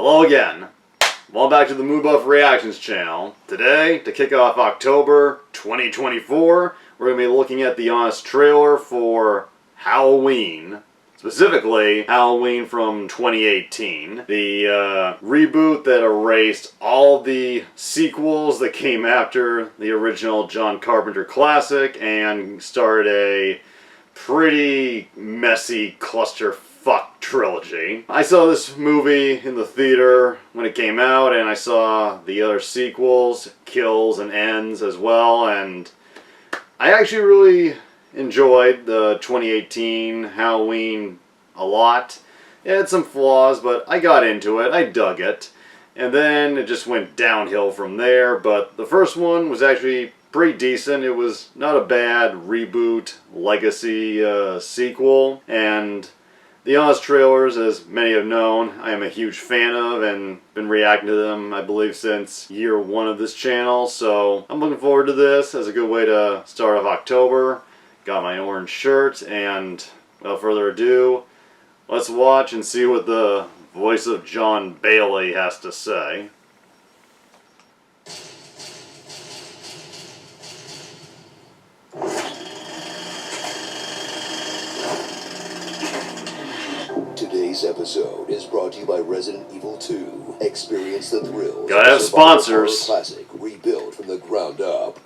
Hello again. Welcome back to the Moo Buff Reactions channel. Today, to kick off October 2024, we're going to be looking at the honest trailer for Halloween. Specifically, Halloween from 2018. The reboot that erased all the sequels that came after the original John Carpenter classic and started a pretty messy clusterfuck trilogy. I saw this movie in the theater when it came out, and I saw the other sequels, Kills and Ends as well, and I actually really enjoyed the 2018 Halloween a lot. It had some flaws, but I got into it. I dug it. And then it just went downhill from there, but the first one was actually pretty decent. It was not a bad reboot, legacy sequel, and the honest trailers, as many have known, I am a huge fan of and been reacting to them, I believe, since year one of this channel. So I'm looking forward to this as a good way to start off October. Got my orange shirt, and without further ado, let's watch and see what the voice of John Bailey has to say. Today's episode is brought to you by Resident Evil 2. Experience the thrills. Gotta have sponsors. Classic rebuilt from the ground up.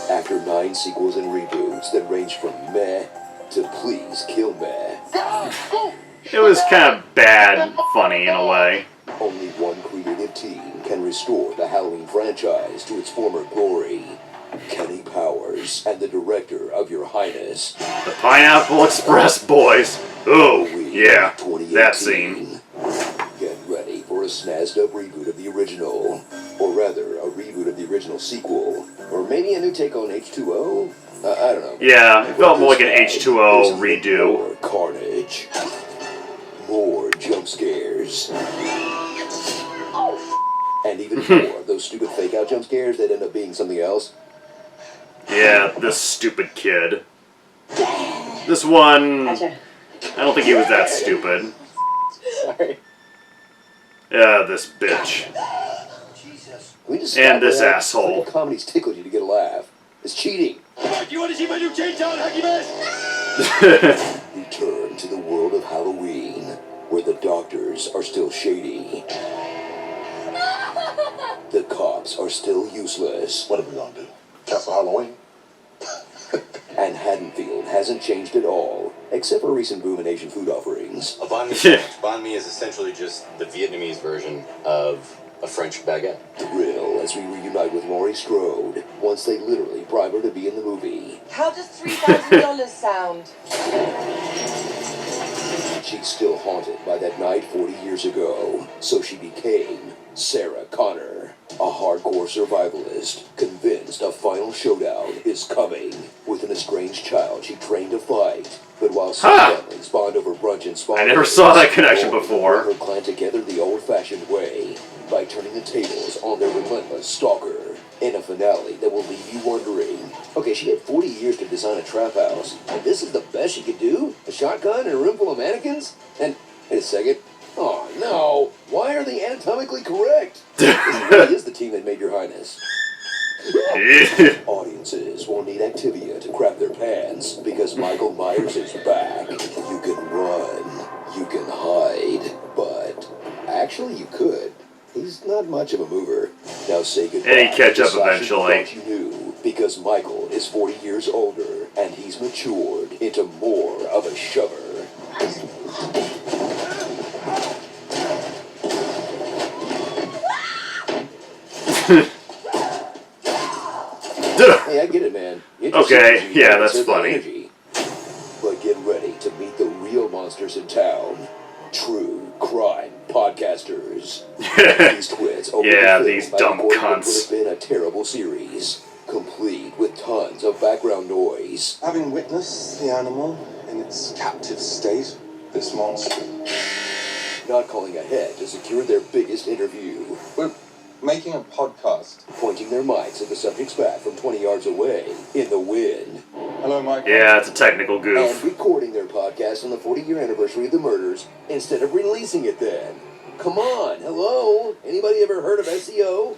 After 9 sequels and reboots that range from meh to please kill meh. It was kind of bad, funny in a way. Only one creative team can restore the Halloween franchise to its former glory. Kenny Powers and the director of Your Highness. The Pineapple Express boys. Oh, yeah, that scene. Get ready for a snazzed up reboot of the original. Or rather, a reboot of the original sequel. Or maybe a new take on H2O? I don't know. Yeah, it felt more like an H2O redo. More carnage. More jump scares. And even more of those stupid fake out jump scares that end up being something else. Yeah, this stupid kid. This one, Gotcha. I don't think he was that stupid. Sorry. Yeah, this bitch. And this asshole. Comedies tickle you to get a laugh. It's cheating. Do you want to see my new chainsaw, Hacky Mask? Return to the world of Halloween, where the doctors are still shady. The cops are still useless. What are we gonna do? Cancel Halloween? And Haddonfield hasn't changed at all, except for recent boom in Asian food offerings. A banh mi sandwich. Banh mi is essentially just the Vietnamese version of a French baguette. Thrill as we reunite with Laurie Strode, once they literally bribe her to be in the movie. How does $3,000 sound? She's still haunted by that night 40 years ago, so she became Sarah Connor, a hardcore survivalist, convinced a final showdown is coming with an estranged child she trained to fight. But while some families bond over brunch and spa, I never saw that connection before. Her clan together the old-fashioned way by turning the tables on their relentless stalker in a finale that will leave you wondering. Okay, she had 40 years to design a trap house, and this is the best she could do? A shotgun and a room full of mannequins? And wait a second. Oh no! Why are they anatomically correct? This really is the team that made Your Highness. Audiences will need Activia to crap their pants because Michael Myers is back. You can run, you can hide, but actually you could. He's not much of a mover. Now say goodbye. And he'd catch up to Sasha eventually. Thought You Knew, because Michael is 40 years older and he's matured into more of a shover. Hey, I get it, man. Okay, yeah, that's funny. Energy. But get ready to meet the real monsters in town. True crime podcasters. These twits over Yeah, the these film dumb by recording cunts. Would have been a terrible series, complete with tons of background noise. Having witnessed the animal in its captive state, this monster. Not calling ahead to secure their biggest interview. We're making a podcast. Pointing their mics at the subject's back from 20 yards away in the wind. Hello, Michael. Yeah, it's a technical And goof. recording their podcast on the 40-year anniversary of the murders instead of releasing it then. Come on, hello? Anybody ever heard of SEO?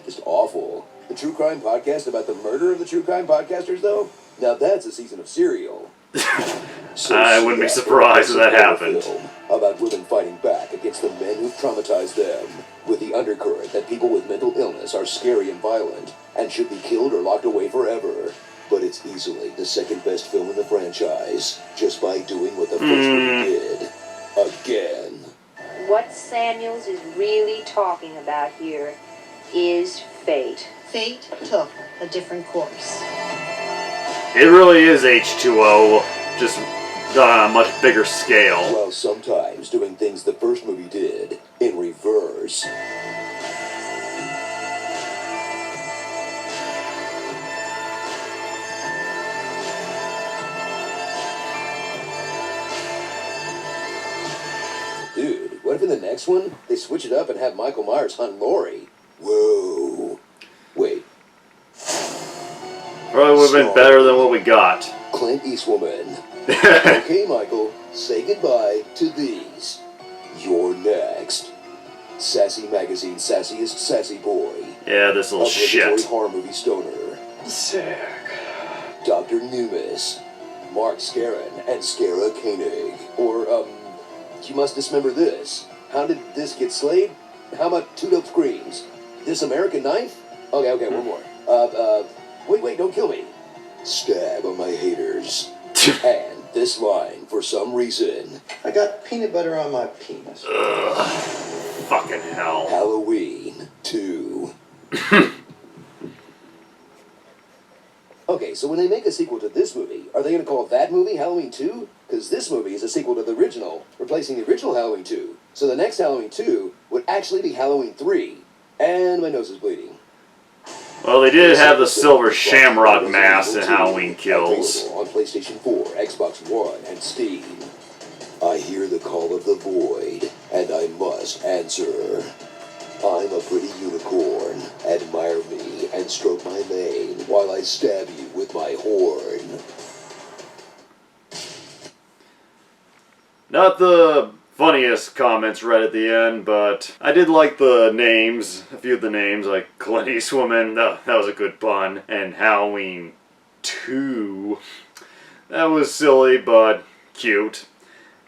Just awful. The true crime podcast about the murder of the true crime podcasters, though? Now that's a season of Serial. I wouldn't be surprised if that happened. Film about women fighting back against the men who've traumatized them, with the undercurrent that people with mental illness are scary and violent, and should be killed or locked away forever. But it's easily the second best film in the franchise, just by doing what the first movie did. Again. What Samuels is really talking about here is fate. Fate took a different course. It really is H2O, just done on a much bigger scale. While sometimes doing things the first movie did in reverse. Dude, what if in the next one they switch it up and have Michael Myers hunt Laurie? Whoa. Wait. Probably would have been better than what we got. Clint Eastwoman. Okay, Michael, say goodbye to these. You're next. Sassy Magazine Sassiest Sassy Boy. Yeah, this little Obligatory shit. horror movie stoner. Sick. Dr. Numis. Mark Scarron and Scara Koenig. Or, you must dismember this. How did this get slayed? How about two dope screams? This American knife? Okay, one more. Wait, don't kill me. Stab on my haters. And this line, for some reason. I got peanut butter on my penis. Ugh. Fucking hell. Halloween 2. Okay, so when they make a sequel to this movie, are they going to call that movie Halloween 2? Because this movie is a sequel to the original, replacing the original Halloween 2. So the next Halloween 2 would actually be Halloween 3. And my nose is bleeding. Well, they did have the silver shamrock mask in Halloween Kills. Available on PlayStation 4, Xbox One, and Steam. I hear the call of the void, and I must answer. I'm a pretty unicorn. Admire me and stroke my mane while I stab you with my horn. Not the funniest comments read at the end, but I did like the names, a few of the names, like Clint Eastwoman, that was a good pun, and Halloween 2. That was silly, but cute.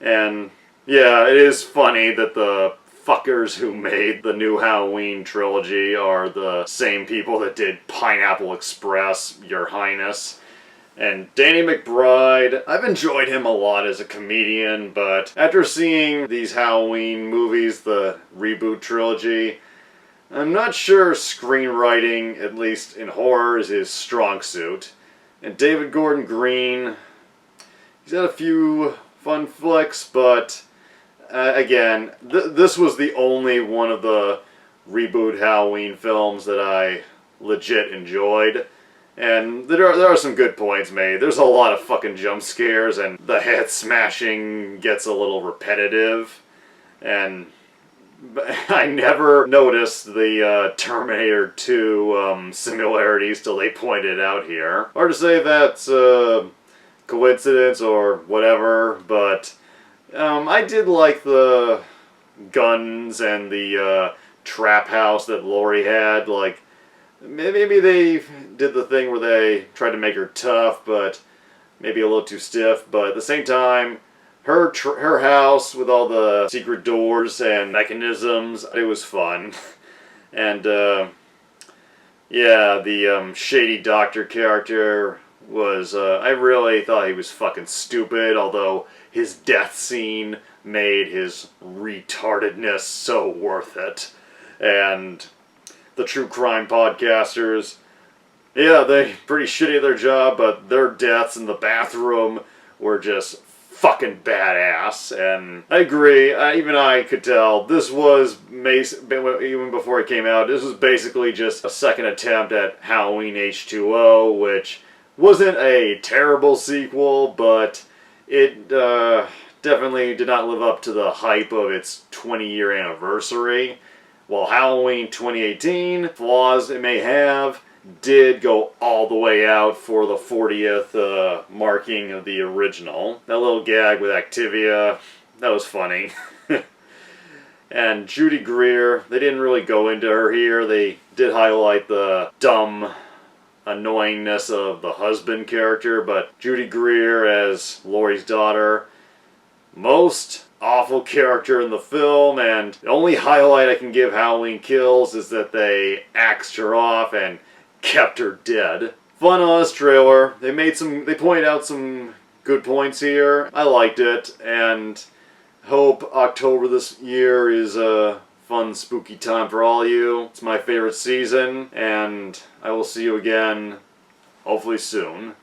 And yeah, it is funny that the fuckers who made the new Halloween trilogy are the same people that did Pineapple Express, Your Highness. And Danny McBride, I've enjoyed him a lot as a comedian, but after seeing these Halloween movies, the reboot trilogy, I'm not sure screenwriting, at least in horror, is his strong suit. And David Gordon Green, he's had a few fun flicks, but again, this was the only one of the reboot Halloween films that I legit enjoyed. And there are some good points made. There's a lot of fucking jump scares, and the head smashing gets a little repetitive. And I never noticed the Terminator 2 similarities till they pointed it out here. Hard to say that's coincidence or whatever, but I did like the guns and the trap house that Laurie had. Like, maybe they did the thing where they tried to make her tough, but maybe a little too stiff. But at the same time, her house with all the secret doors and mechanisms, it was fun. And yeah, the shady doctor character was, I really thought he was fucking stupid, although his death scene made his retardedness so worth it. And the true crime podcasters, yeah, they pretty shitty at their job, but their deaths in the bathroom were just fucking badass. And I agree, even I could tell this was, even before it came out, this was basically just a second attempt at Halloween H2O, which wasn't a terrible sequel, but it definitely did not live up to the hype of its 20-year anniversary. While Halloween 2018, flaws it may have, did go all the way out for the 40th marking of the original. That little gag with Activia, that was funny. And Judy Greer, they didn't really go into her here. They did highlight the dumb annoyingness of the husband character, but Judy Greer as Laurie's daughter, most awful character in the film, and the only highlight I can give Halloween Kills is that they axed her off and kept her dead. Fun Oz trailer. They pointed out some good points here. I liked it, and hope October this year is a fun, spooky time for all of you. It's my favorite season, and I will see you again, hopefully soon.